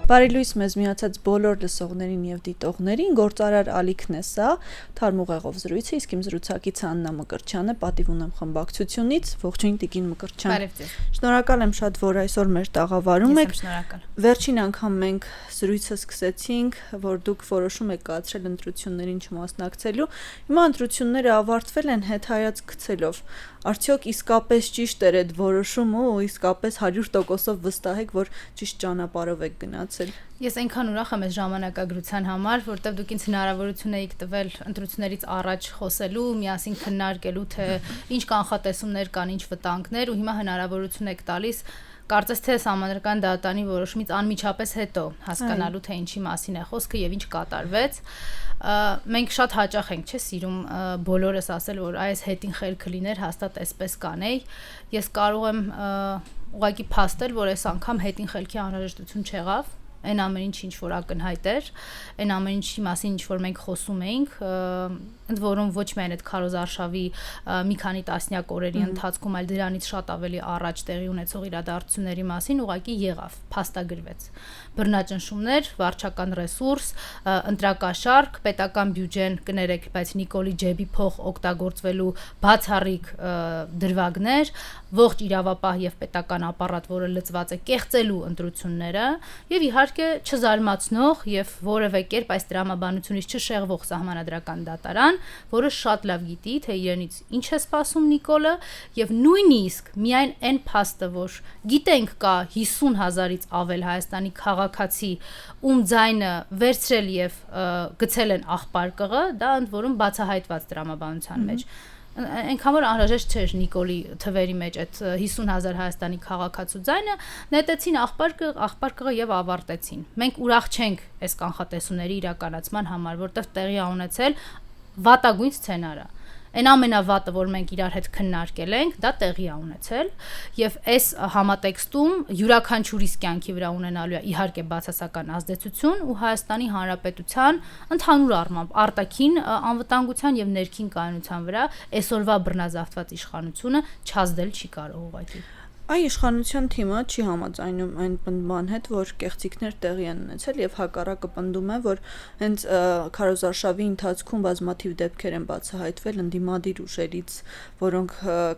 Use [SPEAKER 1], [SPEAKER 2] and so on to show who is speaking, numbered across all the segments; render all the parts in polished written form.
[SPEAKER 1] Բարի լույս մեզ միացած բոլոր լսողներին եւ դիտողներին, գործարար ալիքն է սա, թարմ ուղեղով զրույցը, իսկ իմ զրուցակիցը Աննա Մկրտչյանը, պատիվ ունեմ խմբակցությունից, ողջույն Տիկին Մկրտչյան։
[SPEAKER 2] Բարև ձեզ։
[SPEAKER 1] Շնորհակալ եմ շատ, որ այսօր մեր տաղավարում եք։
[SPEAKER 2] Շնորհակալ։
[SPEAKER 1] Վերջին անգամ մենք զրույցը սկսեցինք, որ դուք որոշում եք կայացրել ընտրություններին չմասնակցելու։ Հիմա ընտրությունները ավարտվել են հետհայաց գցելով։ Արդյոք իսկապես ճիշտ էր այդ որոշումը ու իսկապես 100%-ով վստահ եք, որ ճիշտ ճանապարհով եք գնացել։
[SPEAKER 2] Ես այնքան ուրախ եմ այս ժամանակագրության համար, որտեղ դուք ինձ հնարավորություն եք տվել ընտրություններից առաջ խոսելու, միասին քննարկելու, թե ինչ կանխատեսումներ կան, ինչ վտանգներ, ու հիմա հնարավորություն եք տալիս կարծես թե Սահմանադրական դատարանի որոշումից անմիջապես հետո հասկանալու, թե ինչի մասին է խոսքը եւ ինչ կատարվեց։ Մենք շատ հաճախ ենք, չէ՞, սիրում բոլորս ասել, որ այս հետին խելքը լիներ, հաստատ այսպես կանեի։ Ես կարող եմ ուղղակի փաստել, որ այս անգամ հետին խելքի անհրաժեշտություն չեղավ։ Այն ամեն ինչ որ ակնհայտ էր, այն ամեն ինչի մասին ինչ որ մենք խոսում էինք, ընդ որում ոչ միայն այդ քարոզարշավի մի քանի տասնյակ օրերի ընթացքում, այլ դրանից շատ ավելի առաջ տեղի ունեցող իրադարձությունների մասին ուղղակի եղավ, փաստագրվեց։ Բռնաճնշումներ, վարչական ռեսուրս, ընտրակաշարք, պետական բյուջեն կներեք, բայց Նիկոլի ջեբի փող օգտագործվելու բացառիկ դրվագներ, ողջ իրավապահ եւ պետական ապարատ, որը լծված է կեղծելու ընտրությունները, եւ իհարկե չզարմացնող եւ որևէ կերպ այս դրամաբանությունից չշեղվող Սահմանադրական դատարան, որը շատ լավ գիտի, թե իրենից ինչ է սպասում Նիկոլը, եւ նույնիսկ միայն այն փաստը, որ գիտենք կա 50,000-ից ավել Հայաստանի քաղաքացի, ում ձայնը վերցրել եւ գցել են աղբարկղը, դա ընդ որում բացահայտված դրամաբանության մեջ։ Այնքան որ անհրաժեշտ չէր Նիկոլի թվերի մեջ այդ 50,000 Հայաստանի քաղաքացու ձայնը, նետեցին աղբարկղը եւ ավարտեցին։ Մենք ուրախ չենք այս կանխատեսումների իրականացման համար, որտեղ տեղի ա ունեցել վատագույն սցենարը։ Այն ամենավատը, որ մենք իրար հետ քննարկել ենք, դա տեղի ա ունեցել, եւ այս համատեքստում յուրաքանչյուրիս կյանքի վրա ունենալու է իհարկե բացասական ազդեցություն ու Հայաստանի Հանրապետության ընդհանուր առմամբ արտաքին անվտանգության եւ ներքին կայունության վրա այսօրվա բռնազավթված իշխանությունը չազդել չի կարող ուղղակի։
[SPEAKER 1] Այ իշխանության թիմը չի համաձայնում այն պնդման հետ, որ կեղծիքներ տեղի են ունեցել եւ հակառակը պնդում է, որ հենց քարոզարշավի ընթացքում բազմաթիվ դեպքեր են բացահայտվել ընդդիմադիր ուժերից, որոնք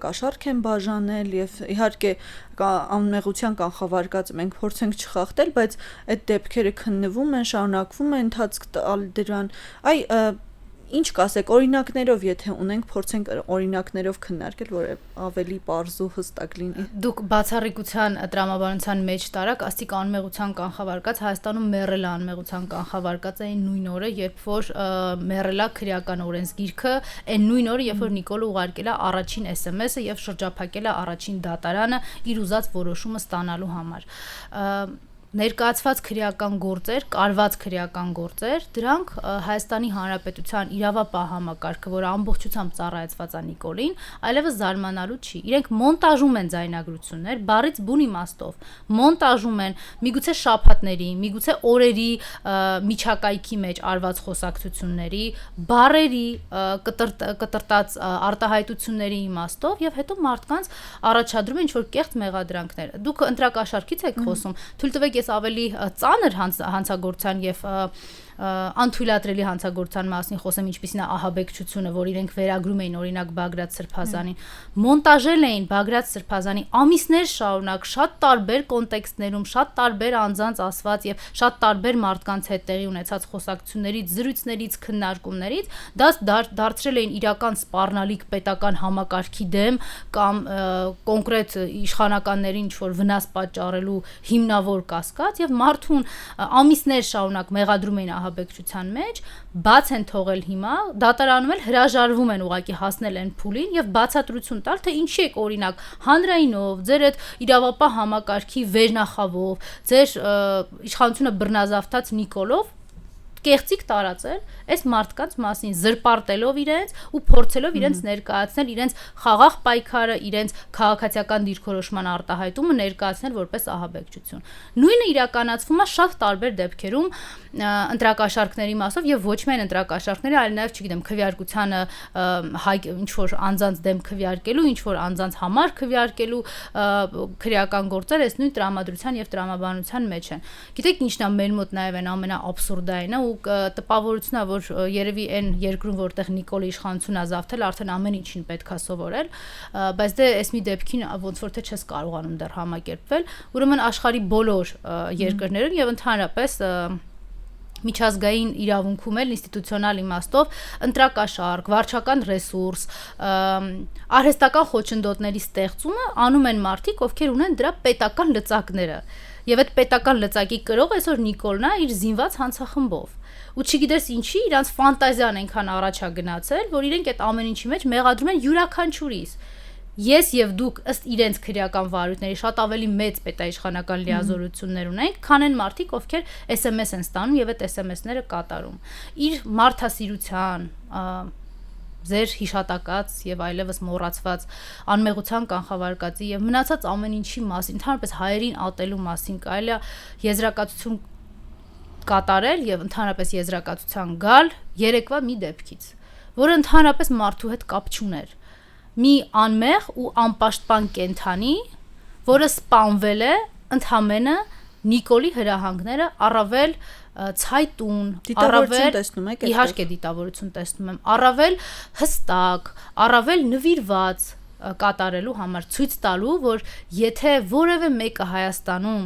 [SPEAKER 1] կաշառք են բաժանել եւ իհարկե անմեղության կանխավարկած մենք փորձենք չխախտել, բայց այդ դեպքերը քննվում են, շարունակվում են ընթացք տալ դրան։ Այ ինչ կասեք, օրինակներով, եթե ունենք, փորձենք օրինակներով քննարկել, որ ավելի պարզ ու հստակ լինի։
[SPEAKER 2] Դուք բացառիկության տրամաբանության մեջ տարակ աստիկ անմեղության կանխավարկած Հայաստանում մեռելա անմեղության կանխավարկած էին նույն օրը, երբ որ մեռելա քրեական օրենսգիրքը, այն նույն օրը, երբ որ Նիկոլը ուղարկել է առաջին SMS-ը եւ շրջափակել է առաջին դատարանը իր ուզած որոշումը ստանալու համար։ Ներկայացված քրեական գործեր, կարված քրեական գործեր, դրանք Հայաստանի Հանրապետության իրավապահ համակարգը, որը ամբողջությամբ ծառայեցված է Նիկոլին, այլևս զարմանալու չի։ Իրենք մոնտաժում են ձայնագրություններ, բառից բուն իմաստով, մոնտաժում են միգուցե շաբաթների, միգուցե օրերի միջակայքի մեջ արված խոսակցությունների, բառերի կտրտած արտահայտությունների իմաստով եւ հետո մարդկանց առաջադրում են ինչ-որ կեղծ մեղադրանքներ։ Դուք ընտրակաշառքից եք խոսում, թույլ տվեք ես ավելի ծանր հանցագործության եւ անթույլատրելի հանցագործության մասին խոսեմ, ինչպիսին է ահաբեկչությունը, որ իրենք վերագրում էին օրինակ Բագրատ Սրբազանին, մոնտաժել էին Բագրատ Սրբազանի ամիսներ շարունակ շատ տարբեր կոնտեքստներում, շատ տարբեր անձանց ասված եւ շատ տարբեր մարդկանց հետ տեղի ունեցած խոսակցություններից, զրույցներից, քննարկումներից, դա դարձրել էին իրական սպառնալիք պետական համակարգի դեմ կամ կոնկրետ իշխանականներին ինչ-որ վնաս պատճառելու հիմնավոր կասկած եւ մարդուն ամիսներ շարունակ մեղադրում էին ահաբեկչության մեջ, բաց են թողել հիմա, դատարանում էլ հրաժարվում են ուղղակի հասնել այն փուլին եւ բացատրություն տալ, թե ինչի եք օրինակ հանրայինով, ձեր այդ իրավապահ համակարգի վերնախավով, ձեր իշխանությունը բռնազավթած Նիկոլով կեղծիք տարածել այս մարդկանց մասին, զրպարտելով իրենց ու փորձելով իրենց ներկայացնել իրենց խաղաղ պայքարը, իրենց քաղաքացիական դիրքորոշման արտահայտումը ներկայացնել որպես ահաբեկչություն։ Նույնը իրականացվում է շատ տարբեր դեպքերում ընտրակաշառքների մասով եւ ոչ միայն ընտրակաշառքների, այլ նաեւ, չգիտեմ, քվեարկությանը ինչ որ անձանց դեմ քվեարկելու, ինչ որ անձանց համար քվեարկելու քրեական գործեր այս նույն տրամադրության եւ տրամաբանության մեջ են։ Գիտեք ինչն է մեր մոտ նաեւ այն ամենաաբսուրդայինը ու տպավորությունն է, որ երևի այն երկրում, որտեղ Նիկոլը իշխանությունն է զավթել, արդեն ամեն ինչին պետքա սովորել, բայց դե այս մի դեպքին ոնց որ թե չես կարողանում դեռ համակերպվել, ուրեմն աշխարհի բոլոր երկրներում եւ ընդհանրապես միջազգային իրավունքում էլ ինստիտուցիոնալ իմաստով ընտրակաշառք, վարչական ռեսուրս, արհեստական խոչընդոտների ստեղծումը անում են մարդիկ, ովքեր ունեն դրա պետական լծակները։ Եվ այդ պետական լծակի կրող այսօր Նիկոլն է իր զինված հանցախմբով։ Ու չգիտես ինչի, իրանց ֆանտազիան այնքան առաջ է գնացել, որ իրենք այդ ամեն ինչի մեջ մեղադրում են յուրաքանչյուրիս։ Ես եւ դուք ըստ իրենց քրեական վարույթների շատ ավելի մեծ պետաիշխանական լիազորություններ ունենք, քան այն մարդիկ, ովքեր SMS են ստանում եւ այդ SMS-ները կատարում։ Իր մարդասիրության, ձեր հիշատակած եւ այլևս մոռացված անմեղության կանխավարկածի եւ մնացած ամեն ինչի մասին, ընդհանրապես հայերին ատելու մասին կարելի է եզրակացություն կատարել եւ ընդհանրապես եզրակացության գալ երեկվա մի դեպքից, որը ընդհանրապես մարդու հետ կապ չուներ։ Մի անմեղ ու անպաշտպան կենթանի, որը սպանվել է ընդհանրապես Նիկոլի հրահանգները առավել ցայտուն, առավել իհարկե դիտավորություն տեսնում եմ, առավել հստակ, առավել նվիրված կատարելու համար, ցույց տալու, որ եթե որևէ մեկը Հայաստանում,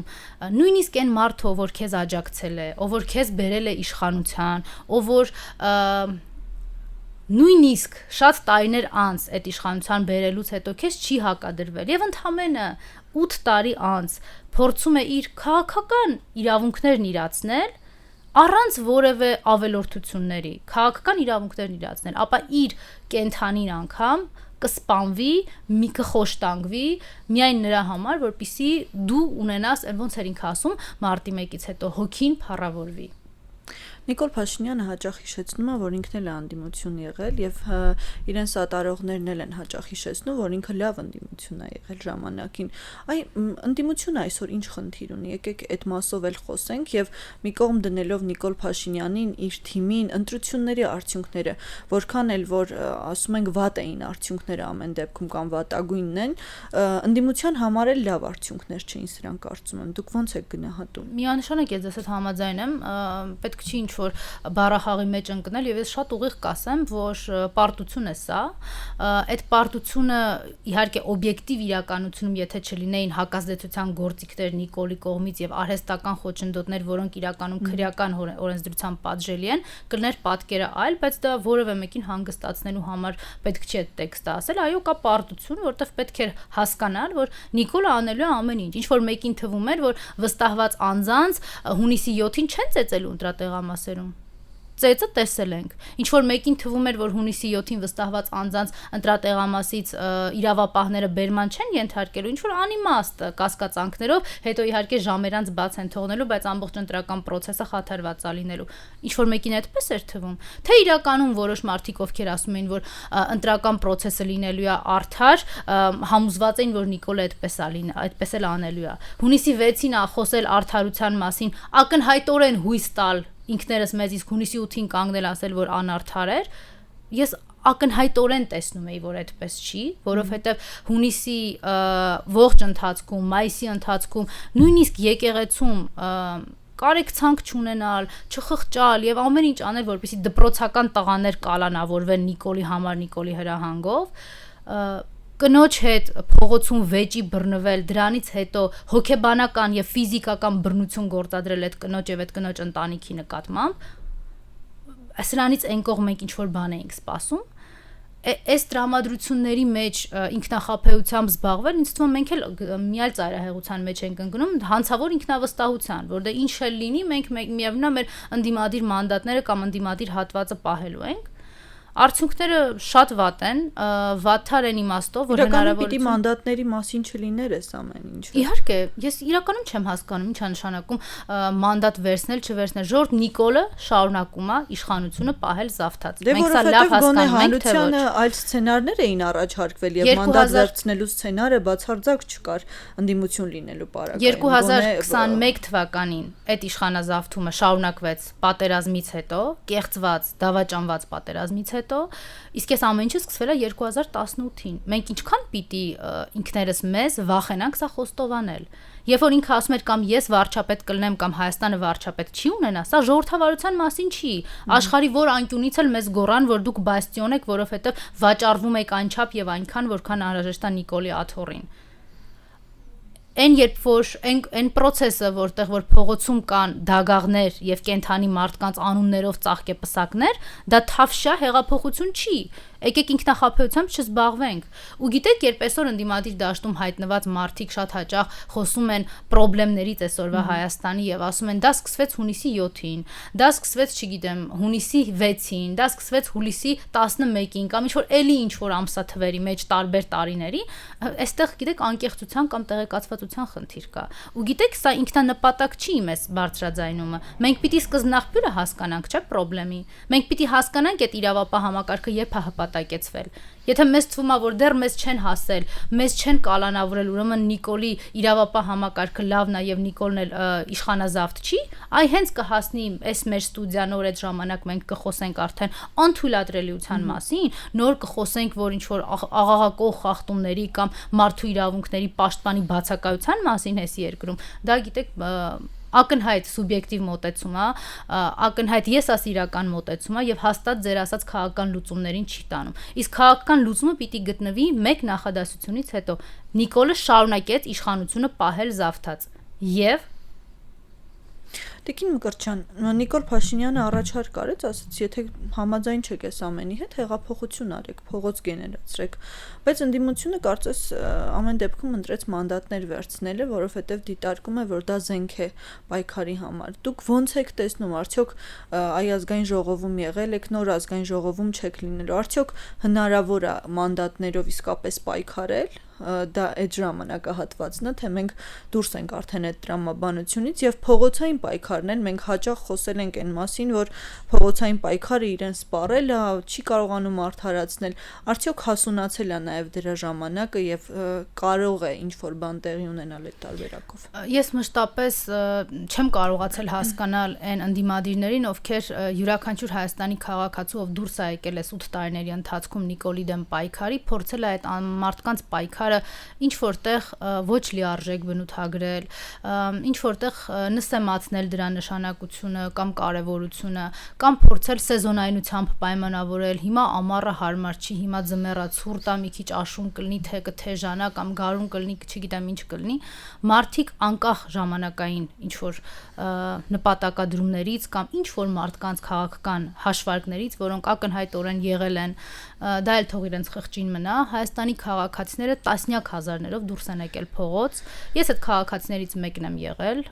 [SPEAKER 2] նույնիսկ այն մարդը, որ քեզ աջակցել է, ով որ քեզ բերել է իշխանության, ով որ նույնիսկ շատ տարիներ անց այդ իշխանության բերելուց հետո քեզ չի հակադրվել եւ ընդհանրապես 8 տարի անց փորձում է իր քաղաքական իրավունքներն իրացնել առանց որևէ ավելորդությունների, քաղաքական իրավունքներն իրացնել, ապա իր կենթանին անգամ կսպանվի, մի կխոշտանգվի միայն նրա համար, որպեսզի դու ունենաս, ոնց էր ինքը ասում, մարտի 1-ից հետո հոգին փառավորվի։
[SPEAKER 1] Նիկոլ Փաշինյանը հաճախ հիշեցնում է, որ ինքն էլ է անդիմություն եղել եւ իրեն սատարողներն էլ են հաճախ հիշեցնում, որ ինքը լավ անդիմություն է եղել ժամանակին։ Այ անդիմությունը այսօր ինչ խնդիր ունի։ Եկեք այդ մասով էլ խոսենք եւ մի կողմ դնելով Նիկոլ Փաշինյանին, իր թիմին, ընտրությունների արդյունքները, որքան էլ որ ասում ենք վատ էին արդյունքները ամեն դեպքում կամ վատագույնն են, անդիմության համար էլ լավ արդյունքներ չէին, սրանք կարծում եմ։ Դուք ո՞նց եք գնահատում։
[SPEAKER 2] Միանշանակ ես դες հետ համաձայն եմ, պետք չի որ բառախաղի մեջ ընկնել եւ ես շատ ուղիղ կասեմ, որ պարտություն է սա, այդ պարտությունը իհարկե օբյեկտիվ իրականությունում եթե չլինեին հակազդեցության գործիքներ Նիկոլի կողմից եւ արհեստական խոչընդոտներ, որոնք իրականում քրեական օրենսդրության պատժելի են, կլներ պատկերը այլ, բայց դա որևէ մեկին հանգստացնելու համար պետք չի այդ տեքստը ասել, այո, կա պարտություն, որտեղ պետք է հասկանալ, որ Նիկոլը անելու է ամեն ինչ, ինչ որ մեկին թվում էր, որ վստահված անձանց հունիսի 7-ին չեն ծեծելու ընտրատեղամասերում։ Ծեծը տեսել ենք։ Ինչ որ մեկին թվում էր, որ հունիսի 7-ին վստահված անձանց ընտրատեղամասից իրավապահները բերման չեն ենթարկելու, ինչ որ անիմաստ կասկածանքներով, հետո իհարկե ժամերանց բաց են թողնելու, բայց ամբողջ ընտրական process-ը խաթարված է լինելու։ Ինչ որ մեկին այդպես էր թվում, թե իրականում որոշ մարդիկ ովքեր ասում էին, որ ընտրական process-ը լինելու է արդար, համոզված էին, որ Նիկոլը այդպես էլ անելու է։ Հունիսի 6-ին խոսել արդարության մասին, ակնհայտորեն հույս տալ ինքներս մեզ, իսկ հունիսի 8-ին կանգնել ասել, որ անարդար էր, ես ակնհայտորեն տեսնում էի, որ այդպես չի, որովհետև հունիսի ողջ ընթացքում, մայիսի ընթացքում, նույնիսկ եկեղեցում կարեկցանք չունենալ, չխղճալ եւ ամեն ինչ անել, որպեսզի դպրոցական տղաներ կալանավորվեն Նիկոլի համար, Նիկոլի հրահանգով, կնոջ հետ փողոցում վեճի բռնվել, դրանից հետո հոգեբանական եւ ֆիզիկական բռնություն գործադրել այդ կնոջ եւ այդ կնոջ ընտանիքի նկատմամբ, սրանից այն կողմ մենք ինչ որ բան էինք սպասում, այս տրամադրությունների մեջ ինքնախապեյությամբ զբաղվել, ինձ թվում է մենք էլ մի այլ ծայրահեղության մեջ ենք ընկնում, հանցավոր ինքնավստահության, որտեղ ինչ էլ լինի, մենք միևնույն է մեր ընդդիմադիր մանդատները կամ ընդդիմադիր հատվածը պահելու ենք, Արդյունքները շատ վատ են, վատթար են իմաստով, որ
[SPEAKER 1] հնարավորություն պիտի մանդատների մասին չլիներ էս ամեն ինչը։
[SPEAKER 2] Իհարկե, ես իրականում չեմ հասկանում ինչա նշանակում մանդատ վերցնել, չվերցնել։ Ժողովուրդ Նիկոլը շարունակում է իշխանությունը պահել զավթած։
[SPEAKER 1] Մենք սա լավ հասկանում ենք, թե ոչ։ Այլ սցենարներ էին առաջարկվել եւ մանդատ վերցնելու սցենարը բացարձակ չկար ընդդիմություն լինելու պարագայում։
[SPEAKER 2] 2021 թվականին այդ իշխանազավթումը շարունակվեց պատերազմից հետո, կեղծված, դավաճանված պատերազմից հետո, իսկ այս ամեն ինչը սկսվել է 2018-ին։ Մենք ինչքան պիտի ինքներս մեզ վախենանք սա խոստովանել։ Երբ որ ինքը ասում էր կամ ես վարչապետ կլինեմ կամ Հայաստանը վարչապետ չի ունենա, սա ժողովրդավարության մասին չի։ Աշխարհի որ անկյունից էլ մեզ գոռան, որ դուք բաստիոն եք, որովհետև վաճառվում եք այնչափ եւ այնքան, որքան անհրաժեշտ է Նիկոլի աթոռին։ Այն երբ որ այն process-ը, որտեղ որ փողոցում կան դագաղներ եւ կենթանի մարդկանց անուններով ծաղկեպսակներ, դա թավշյա հեղափոխություն չի։ Եկեք ինքնախապեյությամբ չզբաղվենք։ Ու գիտեք, երբ այսօր ընդդիմադիր դաշտում հայտնված մարդիկ շատ հաճախ խոսում են խնդիրներից այսօրվա Հայաստանի եւ ասում են դա սկսվեց հունիսի 7-ին, դա սկսվեց, չգիտեմ, հունիսի 6-ին, դա սկսվեց հուլիսի 11-ին կամ ինչ-որ էլի ինչ-որ ամսաթվերի մեջ տարբեր տարիների, այստեղ գիտեք անկեղծության կամ տեղեկացվածության խնդիր կա։ Ու գիտեք, սա ինքնանպատակ չի մեզ բարձրաձայնումը։ Մենք պիտի սկզբնաղբյուրը հասկանանք, չէ՞ խնդրի։ Մենք պիտի հասկանանք այդ իրավապահ համակարգը երբ հպատակեցվել։ Եթե մեզ թվում է, որ դեռ մեզ չեն հասել, մեզ չեն կալանավորել, ուրեմն Նիկոլի իրավապահ համակարգը լավն է եւ Նիկոլն էլ իշխանազավթ չի, այ հենց կհասնի այս մեր ստուդիա նոր այդ ժամանակ մենք կխոսենք արդեն անթույլատրելիության մասին, նոր կխոսենք, որ ինչ որ աղաղակող խախտումների կամ մարդու իրավունքների պաշտպանի բացակայության մասին էս երկրում, դա գիտեք ակնհայտ սուբյեկտիվ մոտեցում է, ակնհայտ եսասիրական մոտեցում է եւ հաստատ ձեր ասած քաղաքական լուծումներին չի տանում։ Իսկ քաղաքական լուծումը պիտի գտնվի մեկ նախադասությունից հետո։ Նիկոլը շարունակեց իշխանությունը պահել զավթած եւ
[SPEAKER 1] Տիկին Մկրտչյան, Նիկոլ Փաշինյանը առաջարկ արեց, ասաց, եթե համաձայն չեք այս ամենի հետ, հեղափոխություն արեք, փողոց գեներացրեք, բայց ընդդիմությունը կարծես ամեն դեպքում ընտրեց մանդատներ վերցնելը, որովհետև դիտարկում է, որ դա զենք է պայքարի համար։ Դուք ո՞նց եք տեսնում, արդյոք այ ազգային ժողովում եղել եք, նոր ազգային ժողովում չեք լինելու, արդյոք հնարավոր է մանդատներով իսկապես պայքարել դա այդ ժամանակահատվածն է, թե մենք դուրս ենք արդեն այդ տրամաբանությունից եւ փողոցային պայքարն են, մենք հաճախ խոսել ենք այն մասին, որ փողոցային պայքարը իրեն սպառել է, չի կարողանում արդարացնել, արդյոք հասունացել է նաեւ դրա ժամանակը եւ կարող է ինչ-որ բան տեղի ունենալ այդ տարբերակով։
[SPEAKER 2] Ես մշտապես չեմ կարողացել հասկանալ այն ընդդիմադիրներին, ովքեր յուրաքանչյուր Հայաստանի քաղաքացու, ով դուրս է եկել այս 8 տարիների ընթացքում Նիկոլի դեմ պայքարի, փորձել է այդ մարդկանց պայքարը ինչ որտեղ ոչ լիարժեք բնութագրել, ինչ որտեղ նսեմացնել դրա նշանակությունը կամ կարևորությունը, կամ փորձել սեզոնայնությամբ պայմանավորել, հիմա ամառը հարմար չի, հիմա ձմեռա ցուրտ է, մի քիչ աշուն կլինի, թե կթեժանա կամ գարուն կլինի, չգիտեմ ինչ կլինի, մարդիկ անկախ ժամանակային ինչ որ նպատակադրումներից կամ ինչ որ մարդկանց քաղաքական հաշվարկներից, որոնք ակնհայտորեն եղել են, դա էլ թող իրենց խղճին մնա, Հայաստանի քաղաքացիները տասնյակ հազարներով դուրս են եկել փողոց։ Ես այդ քաղաքացիներից մեկն եմ եղել,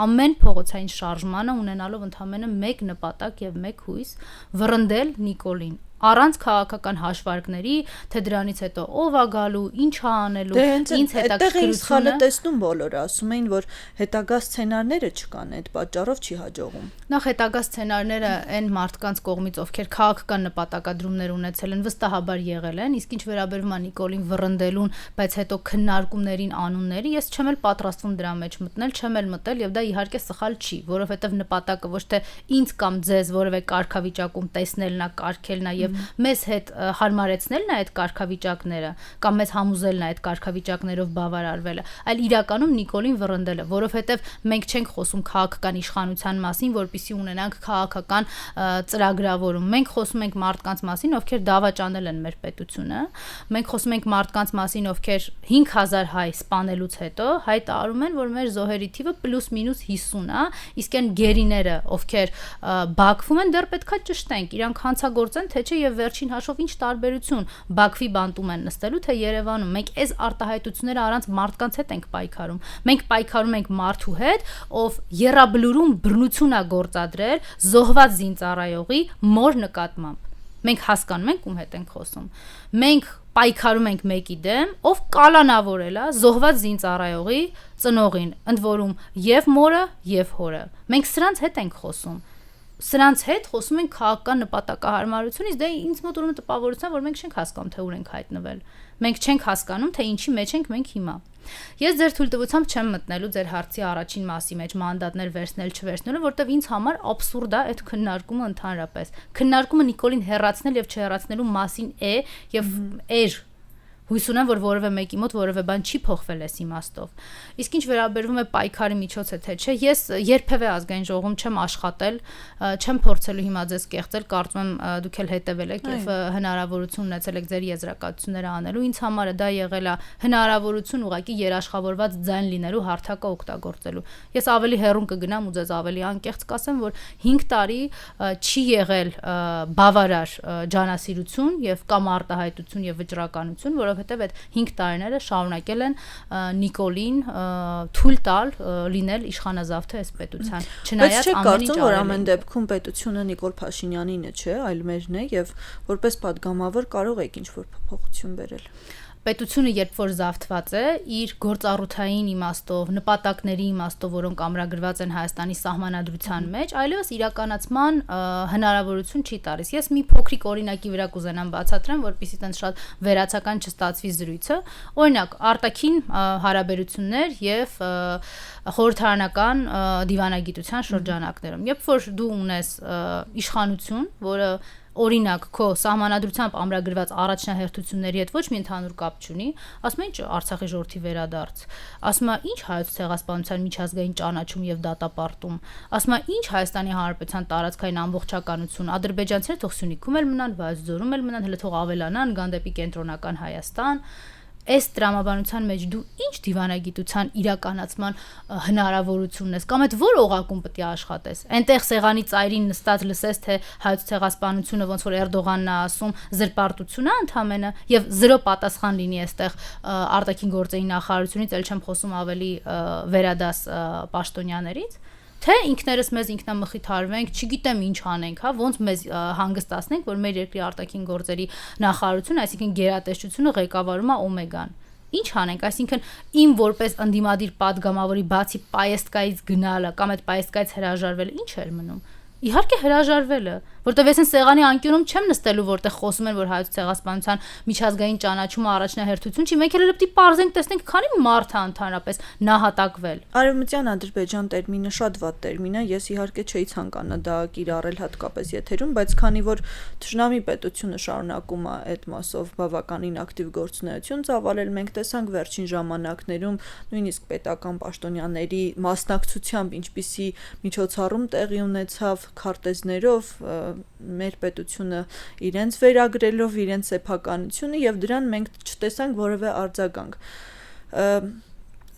[SPEAKER 2] ամեն փողոցային շարժմանը ունենալով ընդամենը մեկ նպատակ եւ մեկ հույս՝ վռնդել Նիկոլին, առանց քաղաքական հաշվարկների, թե դրանից հետո ով է գալու, ինչ է անելու, ինձ հետաքրքրությունը
[SPEAKER 1] տեսնում բոլորը ասում էին, որ հետագա սցենարները չկան, այդ պատճառով չի հաջողում։
[SPEAKER 2] Նախ հետագա սցենարները այն մարդկանց կողմից, ովքեր քաղաքական նպատակադրումներ ունեցել են, վստահաբար եղել են, իսկ ինչ վերաբերում է Նիկոլին վռնդելուն, բայց հետո քննարկումներին անունների, ես չեմ էլ պատրաստվում դրա մեջ մտնել, չեմ էլ մտել եւ դա իհարկե սխալ չի, որովհետեւ նպատակը ոչ թե ինձ կամ ձեզ որևէ կարգավիճակում տեսնելն է, կարգելն է մեզ հետ հարմարեցնելն է այդ կարգավիճակները կամ մեզ համոզելն է այդ կարգավիճակներով բավարարվելը, այլ իրականում Նիկոլին վռնդելը, որովհետև մենք չենք խոսում քաղաքական իշխանության մասին, որպեսզի ունենանք քաղաքական ծրագրավորում։ Մենք խոսում ենք մարդկանց մասին, ովքեր դավաճանել են մեր պետությունը, մենք խոսում ենք մարդկանց մասին, ովքեր 5000 հայ սպանելուց հետո հայտարարում են, որ մեր զոհերի թիվը պլյուս-մինուս 50 է, իսկ այն գերիները, ովքեր բաքվում են, դեռ պետքա ճշտենք, իրանք հանցագործեն, թե չէ եւ վերջին հաշվով ինչ տարբերություն Բաքվի բանտում են նստելու թե Երևանում։ Մենք այս արտահայտությունները առանց մարդկանց հետ ենք պայքարում։ Մենք պայքարում ենք մարդու հետ, ով եռաբլուրում բռնություն է գործադրել զոհված զինծառայողի մոր նկատմամբ։ Մենք հասկանում ենք ում հետ ենք խոսում։ Մենք պայքարում ենք մեկի դեմ, ով կալանավորել է զոհված զինծառայողի ծնողին, ընդ որում եւ մորը եւ հորը։ Մենք սրանց հետ ենք խոսում։ Սրանց հետ խոսում ենք քաղաքական նպատակահարմարությունից, դե ինձ մոտ ուրեմն տպավորության, որ մենք չենք հասկանում, թե ուր ենք հայտնվել։ Մենք չենք հասկանում, թե ինչի մեջ ենք մենք հիմա։ Ես ձեր թույլտվությամբ չեմ մտնելու ձեր հարցի առաջին մասի մեջ մանդատներ վերցնել չվերցնելու, որտեվ ինձ համար абսուրդ է այդ քննարկումը ընդհանրապես։ Քննարկումը Նիկոլին հեռացնել եւ չհեռացնելու մասին է եւ էր։ Հույս ունեմ, որ որևէ մեկի մոտ որևէ բան չի փոխվել այս իմաստով։ Իսկ ինչ վերաբերվում է պայքարի միջոցը թե չէ, ես երբևէ ազգային ժողովում չեմ աշխատել, չեմ փորձելու հիմա ձեզ կեղծել, կարծում եմ դուք էլ հետևել եք եւ հնարավորություն ունեցել եք ձեր եզրակացությունները անելու։ Ինձ համար դա եղել է հնարավորություն ուղղակի երաշխավորված ձայն լինելու հարթակը օգտագործելու։ Ես ավելի հեռուն կգնամ ու ձեզ ավելի անկեղծ կասեմ, որ 5 տարի չի եղել բավարար ջանասիրություն եւ կամ արտահայտություն եւ վճռականություն, որովհետև այդ 5 տարիները շարունակել են Նիկոլին թույլ տալ լինել իշխանազավթը այս պետության։ Չնայած ամեն ինչ
[SPEAKER 1] որ ամեն դեպքում պետությունը Նիկոլ Փաշինյանինը չէ, այլ մերն է եւ որպես падգամավոր կարող եք ինչ-որ փոփոխություն բերել։
[SPEAKER 2] Պետությունը երբ որ զավթված է իր գործառութային իմաստով, նպատակների իմաստով, որոնք ամրագրված են Հայաստանի սահմանադրության մեջ, այլևս իրականացման հնարավորություն չի տալիս։ Ես մի փոքրիկ օրինակի վրա կուզենամ բացատրեմ, որպեսզի տենց շատ վերացական չստացվի զրույցը։ Օրինակ, արտաքին հարաբերություններ եւ խորհրդարանական դիվանագիտության շրջանակներում, երբ որ դու ունես իշխանություն, որը օրինակ քո սահմանադրությամբ ամրագրված առաջնահերթությունների հետ ոչ մի ընդհանուր կապ չունի, ասում են Արցախի ժողովրդի վերադարձ, ասում է ինչ հայոց ցեղասպանության միջազգային ճանաչում եւ դատապարտում, ասում է ինչ Հայաստանի Հանրապետության տարածքային ամբողջականություն, ադրբեջանցիները թող Սյունիքում էլ մնան, Վայոց-Ձորում էլ մնան, հələ թող ավելանան, գան դեպի կենտրոնական Հայաստան։ Այս տրամաբանության մեջ դու ինչ դիվանագիտության իրականացման հնարավորությունն ես կամ այդ որ օղակում պետք է աշխատես։ Այնտեղ սեղանի ծայրին նստած լսես թե հայոց ցեղասպանությունը ոնց որ Էրդողանն է ասում զրպարտություն է ընդամենը եւ 0 պատասխան լինի այստեղ արտաքին գործերի նախարարությունից, ել չեմ խոսում ավելի վերադաս պաշտոնյաներից։ Թե ինքներս մեզ ինքնամխիթարվենք, չգիտեմ ինչ անենք, հա, ոնց մեզ հանգստացնենք, որ մեր երկրի արտաքին գործերի նախարարությունը, այսինքն գերատեսչությունը ղեկավարում է Օմեգան։ Ինչ անենք, այսինքն իմ որպես ընդդիմադիր падգամավորի բացի պայեստկայից գնալը կամ այդ պայեստկայից հրաժարվելը ինչ էր մնում։ Իհարկե հրաժարվելը, որտեվ ես այն սեղանի անկյունում չեմ նստելու, որտեղ խոսում են, որ հայոց ցեղասպանության միջազգային ճանաչումը առաջնահերթություն չի, մենք էլ պետք է պարզենք, տեսնենք, քանի մարդ է ընդհանրապես նահատակվել։
[SPEAKER 1] Արևմտյան Ադրբեջան տերմինը շատ վատ տերմին է, ես իհարկե չէի ցանկանա դա կիրառել հատկապես եթերում, բայց քանի որ թշնամի պետությունը շարունակում է այդ մասով բավականին ակտիվ գործունեություն ծավալել, մենք տեսանք վերջին ժամանակներում նույնիսկ պետական պաշտոնյաների մասնակցությամբ ինչպիսի միջոցառում տեղի ունեցավ քարտեզներով մեր պետությունը իրենց վերագրելով իրենց սեփականությունը եւ դրան մենք չտեսանք որևէ արձագանք։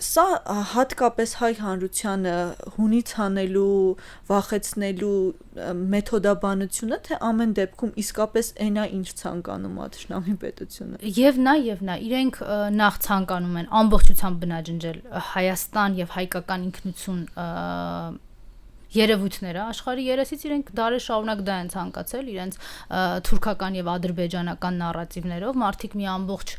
[SPEAKER 1] Սա հատկապես հայ հանրությանը հունից հանելու, վախեցնելու մեթոդաբանությունը, թե ամեն դեպքում իսկապես այնա ինչ ցանկանում է թշնամի պետությունը։
[SPEAKER 2] Եվ նա, իրենք նախ ցանկանում են ամբողջությամբ բնաջնջել Հայաստան եւ հայկական ինքնություն երևույթները աշխարհի երեսից իրենք դարեր շարունակ դա են ցանկացել իրենց թուրքական եւ ադրբեջանական նարատիվներով մարդիկ մի ամբողջ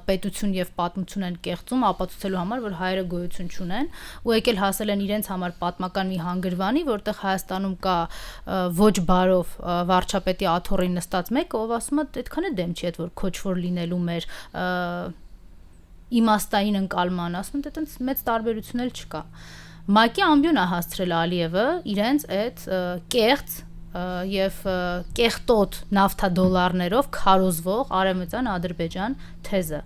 [SPEAKER 2] պետություն եւ պատմություն են կեղծում ապացուցելու համար որ հայերը գոյություն չունեն ու եկել հասել են իրենց համար պատմական մի հանգրվանի որտեղ Հայաստանում կա ոչ բարով վարչապետի աթոռին նստած մեկը ով ասում է այդքան է դեմ չի այդ որ քոչվոր լինելու մեր իմաստային ընկալման ասում են այդտենց մեծ տարբերություն էլ չկա Մակի ամբյուն է հասցրել Ալիևը իրենց այդ կեղծ եւ կեղտոտ նավթադոլարներով քարոզվող արևմտյան Ադրբեջան թեզը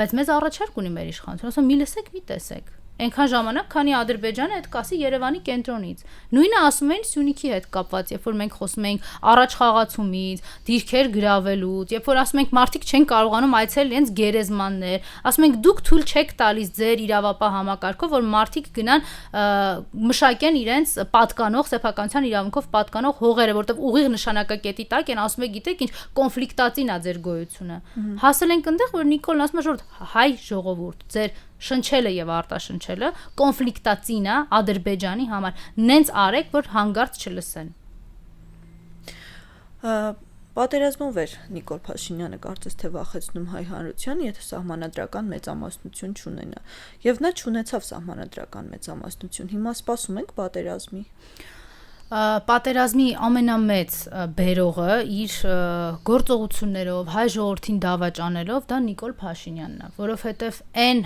[SPEAKER 2] բայց մեզ առաջարկ ունի մեր իշխանությունը ասում մի լսեք մի տեսեք Այնքան ժամանակ, քանի Ադրբեջանը այդ կասի Երևանի կենտրոնից։ Նույնը ասում են Սյունիքի հետ կապված, երբ որ մենք խոսում ենք առաջ խաղացումից, դիրքեր գրավելուց, երբ որ ասում ենք մարդիկ չեն կարողանում այցելել իրենց գերեզմաններ, ասում ենք դուք թույլ չեք տալիս ձեր իրավապահ համակարգով, որ մարդիկ գնան մշակեն իրենց պատկանող սեփականության իրավունքով պատկանող հողերը, որտեղ ուղիղ նշանակակետի տակ են, ասում եք, գիտեք ինչ, կոնֆլիկտածին է ձեր գոյությունը։ Հասել ենք այնտեղ, որ Նիկոլն ասում է, որ հայ ժողովուրդ, ձեր շնչելը եւ արտաշնչելը կոնֆլիկտածին է Ադրբեջանի համար նենց արեք որ հանգարց չլսեն
[SPEAKER 1] Պատերազմով էր Նիկոլ Փաշինյանը կարծես թե վախեցնում հայ հանրությանը, եթե սահմանադրական մեծամասնություն չունենա։ Եվ նա չունեցավ սահմանադրական մեծամասնություն։ Հիմա սպասում ենք պատերազմի։
[SPEAKER 2] Պատերազմի ամենամեծ բերողը իր գործողություններով, հայ ժողովրդին դավաճանելով դա Նիկոլ Փաշինյանն է, որովհետև այն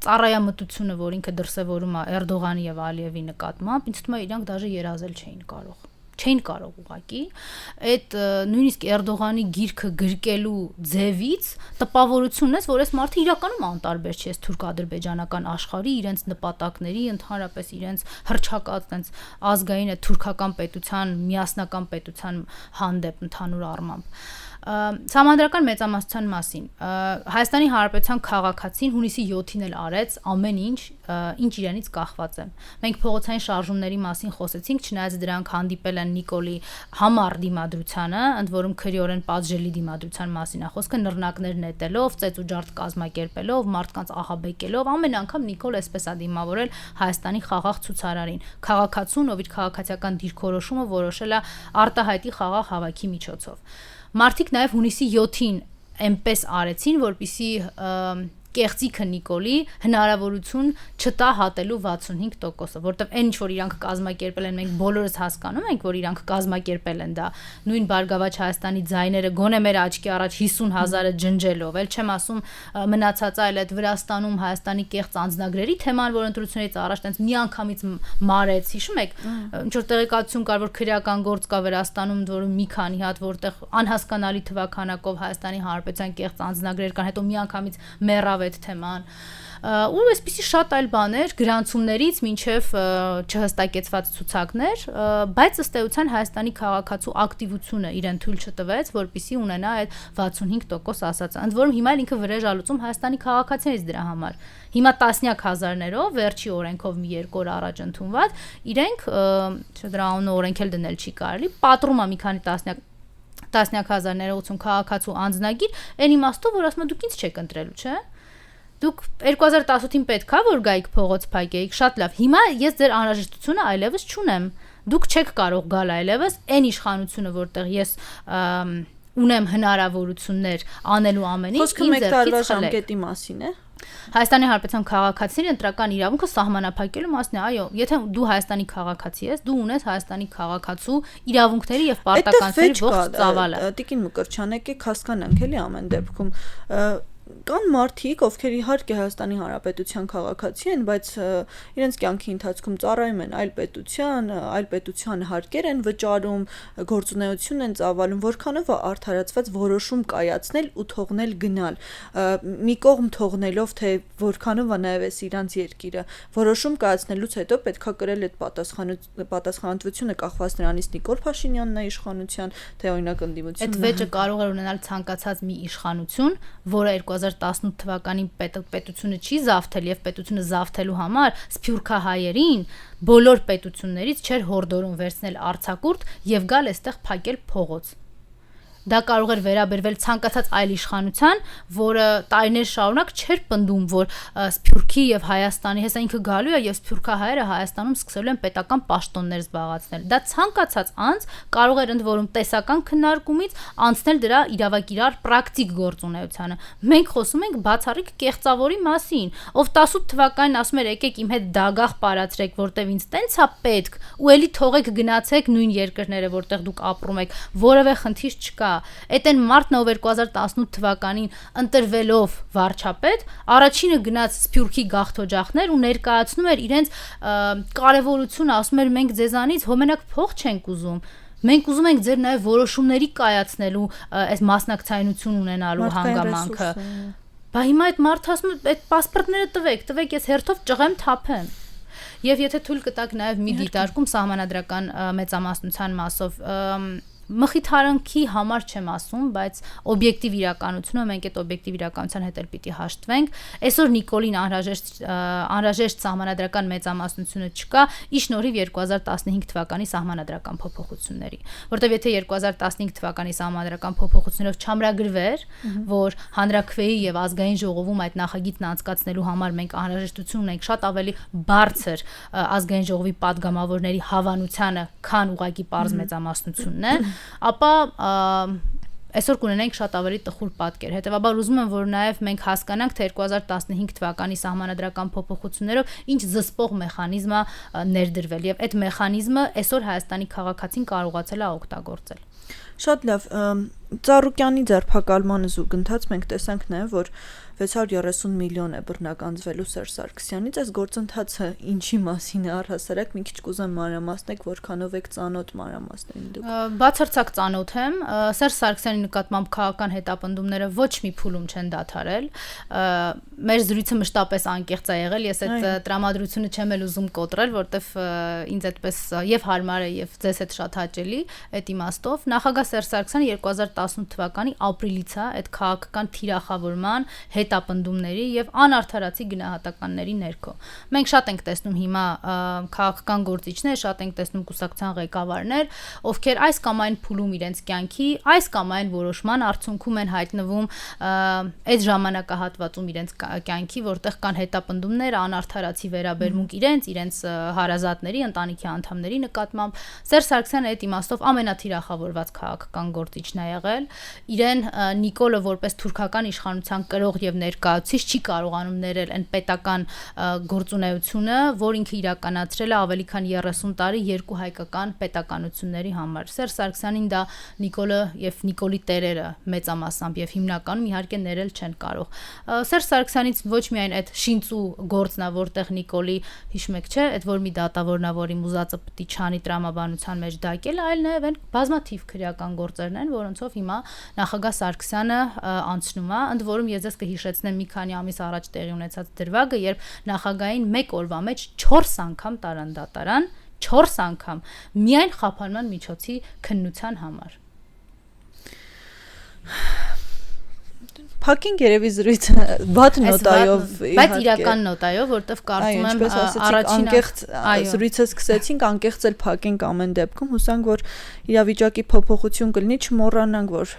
[SPEAKER 2] ծառայամտությունը, որ ինքը դրսևորում է Էրդողանի եւ Ալիևի նկատմամբ, ինձ թվում է իրանք դաժե երազել չէին կարող ուղղակի այդ նույնիսկ Էրդողանի գիրքը գրկելու ձևից տպավորությունն է, որ այս մարդը իրականում անտարբեր չի թուրք-ադրբեջանական աշխարհի իրենց նպատակների, ընդհանրապես իրենց հռչակած այնց ազգային թուրքական պետության, միասնական պետության հանդեպ ընդհանուր առմամբ Սահմանադրական մեծամասնության մասին Հայաստանի Հանրապետության քաղաքացին հունիսի 7-ին էլ արեց ամեն ինչ իրենից կախված է։ Մենք փողոցային շարժումների մասին խոսեցինք, չնայած դրանք հանդիպել են Նիկոլի համառ դիմադրությանը, ընդ որում քրեորեն պատժելի դիմադրության մասին է խոսքը, նռնակներ նետելով, ծեծ ու ջարդ կազմակերպելով, մարդկանց ահաբեկելով, ամեն անգամ Նիկոլ էսպես է դիմավորել Հայաստանի խաղաղ ցուցարարին։ Քաղաքացուն, ով իր քաղաքացիական դիրքորոշումը որոշել է արտահայտի խաղաղ հավաքի միջոցով։ Մարդիկ նաև հունիսի 7-ին այնպես արեցին, որպեսզի կեղծիքը Նիկոլի հնարավորություն չտա հատելու 65%-ը, որտեղ այն ինչ որ իրանք կազմակերպել են, մենք բոլորս հասկանում ենք, որ իրանք կազմակերպել են դա նույն Բարգավաճ Հայաստանի ձայները գոնե մեր աչքի առաջ 50,000-ը ջնջելով, էլ չեմ ասում մնացածը այլ այդ Վրաստանում Հայաստանի կեղծ անձնագրերի թեման, որ ընտրությունից առաջ տենց միանգամից մարեց, հիշում եք, ինչ որ տեղեկատվություն կար, որ քրեական գործ կա Վրաստանում, որում մի քանի հատ որտեղ անհասկանալի թվականակով Հայաստանի Հանրապետության կեղծ անձնագրեր կան, հետո միանգամից մեռավ այդ թեման ու այսպիսի շատ այլ բաներ գրանցումներից մինչև չհստակեցված ցուցակներ, բայց ըստ էության Հայաստանի քաղաքացու ակտիվությունը իրեն թույլ չտվեց, որպեսզի ունենա այդ 65% ասածը։ Ընդ որում հիմա ինքը վրեժ ալուծում Հայաստանի քաղաքացիներից դրա համար։ Հիմա տասնյակ հազարներով, վերջի օրենքով մի 2 օր առաջ ընդունված, իրենք դրա անունը օրենք էլ դնել չի կարելի, պատռում է մի քանի տասնյակ հազարներով 80 քաղաքացու անձնագիր, այն իմաստով, որ ասում է դուք ինձ չեք ընտրելու, չէ՞։ Դուք 2018-ին պետքա որ գայիք փողոց փակեիք, շատ լավ։ Հիմա ես ձեր անհրաժեշտությունը այլևս չունեմ։ Դուք չեք կարող գալ այլևս այն իշխանությունը, որտեղ ես ունեմ հնարավորություններ անելու ամեն ինչ։
[SPEAKER 1] Խոսքը մեկ տարվա ժամկետի մասին է։
[SPEAKER 2] Հայաստանի Հանրապետության քաղաքացիների ընտրական իրավունքը սահմանափակելու մասն է, այո, եթե դու Հայաստանի քաղաքացի ես, դու ունես Հայաստանի քաղաքացու իրավունքների եւ պարտականությունների ողջ ծավալը։
[SPEAKER 1] Տիկին Մկրտչյան, եկեք հասկանանք էլի ամեն դեպքում կան մարդիկ, ովքեր իհարկե Հայաստանի Հանրապետության քաղաքացի են, բայց իրենց կյանքի ընթացքում ծառայում են այլ պետության հարկեր են վճարում, գործունեություն են ծավալում, որքանով է արդարացված որոշում կայացնել ու թողնել գնալ։ Մի կողմ թողնելով, թե որքանով է նաև էս իրանց երկիրը, որոշում կայացնելուց հետո պետքա կրել այդ պատասխանատվությունը կախված նրանից Նիկոլ Փաշինյանն է իշխանության, թե օրինակ ընդդիմությունը։
[SPEAKER 2] Այդ վեճը կարող է ունենալ ցանկացած մի իշխանություն, որը 2018 թվականին պետությունը չի զավթել եւ պետությունը զավթելու համար սփյուռքահայերին բոլոր պետություններից չէր հորդորում վերցնել արձակուրդ եւ գալ այստեղ փակել փողոց։ Դա կարող էր վերաբերվել ցանկացած այլ իշխանության, որը տարիներ շարունակ չէր պնդում, որ Սփյուռքի եւ Հայաստանի, հեսա ինքը գալու է եւ սփյուռքահայերը Հայաստանում սկսելու են պետական պաշտոններ զբաղեցնել։ Դա ցանկացած անձ կարող էր ընդ որում տեսական քննարկումից անցնել դրա իրավակիրառ պրակտիկ գործունեությանը։ Մենք խոսում ենք բացառիկ կեղծավորի մասին, ով 18 թվականին ասում էր եկեք իմ հետ դագաղ պարացրեք, որտեվ ինձ տենց է պետք, ու էլի թողեք գնացեք նույն երկրները, որտեղ դուք ապրում եք, որևէ խնդիր չկա։ Այդ այն մարդն ով 2018 թվականին ընտրվելով վարչապետ, առաջինը գնաց Սփյուռքի գաղթօջախներ ու ներկայացնում էր իրենց կարևորությունը, ասում էր մենք ձեզանից հոմենակ փող չենք ուզում։ Մենք ուզում ենք ձեր նաև որոշումների կայացնելու այս մասնակցայնություն ունենալու հանգամանքը։ Բա հիմա այդ մարդը ասում է այդ պասպորտները տվեք, ես հերթով ճղեմ թափեմ։ Եվ եթե թույլ կտակ նաև մի դիտարկում սահմանադրական մեծամասնության մասով մխիթարանքի համար չեմ ասում, բայց օբյեկտիվ իրականությունը մենք այդ օբյեկտիվ իրականության հետ էլ պիտի հաշտվենք։ Այսօր Նիկոլին անհրաժեշտ սահմանադրական մեծամասնությունը չկա, ի շնորհիվ 2015 թվականի սահմանադրական փոփոխությունների, որտեղ եթե 2015 թվականի սահմանադրական փոփոխություններով չամրագրվեր, որ հանրաքվեի եւ ազգային ժողովում այդ նախագիծն անցկացնելու համար մենք անհրաժեշտություն ունենք շատ ավելի բարձր ազգային ժողովի падգամավորների հավանությանը, քան ուղղակի պարզ մեծամասնությունն է, ապա այսօր կունենենք շատ ավելի տխուր պատկեր։ Հետևաբար ուզում եմ, որ նաև մենք հասկանանք, թե 2015 թվականի սահմանադրական փոփոխություններով ինչ զսպող մեխանիզմ է ներդրվել եւ այդ մեխանիզմը այսօր Հայաստանի քաղաքացին կարողացել է օգտագործել։
[SPEAKER 1] Շատ լավ, Ծառուկյանի ձերբակալմանը զուգընթաց մենք տեսանք նաև, որ 630 միլիոն է բռնականձվելու Սերժ Սարգսյանից, այս գործընթացը ինչի մասին է առհասարակ, մի քիչ կուզեմ մանրամասնեք, որքանով եք ծանոթ մանրամասներին դուք։
[SPEAKER 2] Բացարձակ ծանոթ եմ, Սերժ Սարգսյանի նկատմամբ քաղաքական հետապնդումները ոչ մի փուլում չեն դադարել։ Մեր զրույցը մշտապես անկեղծ է եղել, ես այդ տրամադրությունը չեմ էլ ուզում կոտրել, որտեվ ինձ այդպես եւ հարմար է եւ ձեզ հետ շատ հաճելի այդ իմաստով։ Նախագահ Սերժ Սարգսյանը 2018 թվականի ապրիլից է այդ քաղաքական թիրախավորման հետապնդումների եւ անարդարացի գնահատականների ներքո։ Մենք շատ ենք տեսնում հիմա քաղաքական գործիչներ, շատ ենք տեսնում կուսակցության ղեկավարներ, ովքեր այս կամ այն փուլում իրենց կյանքի, այս կամ այն որոշման արդյունքում են հայտնվում այդ ժամանակահատվածում իրենց կյանքի, որտեղ կան հետապնդումներ, անարդարացի վերաբերմունք իրենց հարազատների, ընտանիքի անդամների նկատմամբ։ Սերժ Սարգսյանը այդ իմաստով ամենաթիրախավորված քաղաքական գործիչն է եղել։ Իրեն Նիկոլը որպես թուրքական իշխանության կրող եւ ներկայացուցիչ չի կարողանում ներել այն պետական գործունեությունը, որ ինքը իրականացրել է ավելի քան 30 տարի երկու հայկական պետականությունների համար։ Սերժ Սարգսյանին դա Նիկոլը եւ Նիկոլի տերերը մեծամասամբ եւ հիմնականում իհարկե ներել չեն կարող։ Սերժ Սարգսյանից ոչ միայն այդ շինծու գործն է, որտեղ Նիկոլի հիշում եք, չէ, այդ որ մի դատավորն է, որի մուզածը պիտի չանի տրամաբանության մեջ դակել, այլ նաեւ այն բազմաթիվ քրեական գործերն են, որոնցով հիմա նախագահ Սարգսյանը անցնում է, ընդ որում ես ձեզ կհիշեցնեմ մի քանի ամիս առաջ տեղի ունեցած դրվագը, երբ նախագահային մեկ օրվա մեջ 4 անգամ տարան դատարան, 4 անգամ միայն խափանման միջոցի քննության համար։
[SPEAKER 1] Փակին երևի զրույցը վատ նոտայով,
[SPEAKER 2] բայց իրական նոտայով, որտեվ կարծում եմ
[SPEAKER 1] առաջին զրույցը սկսեցինք, անկեղծ էլ փակենք ամեն դեպքում, հուսանք, որ իրավիճակի փոփոխություն կլինի, չմոռանանք, որ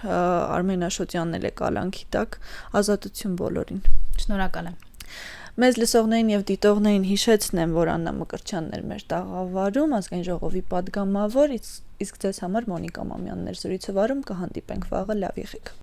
[SPEAKER 1] Արմեն Աշոտյանն էլ է կալանքի տակ, ազատություն բոլորին։
[SPEAKER 2] Շնորհակալ եմ։
[SPEAKER 1] Մեզ լսողներին եւ դիտողներին հիշեցնեմ, որ Աննա Մկրտչյանն էր մեր տաղավարում, ազգային ժողովի падգամավոր, իսկ ձեզ համար Մոնիկա Մամյանն էր զրույցը վարում, կհանդիպենք վաղը, լավ եղեք։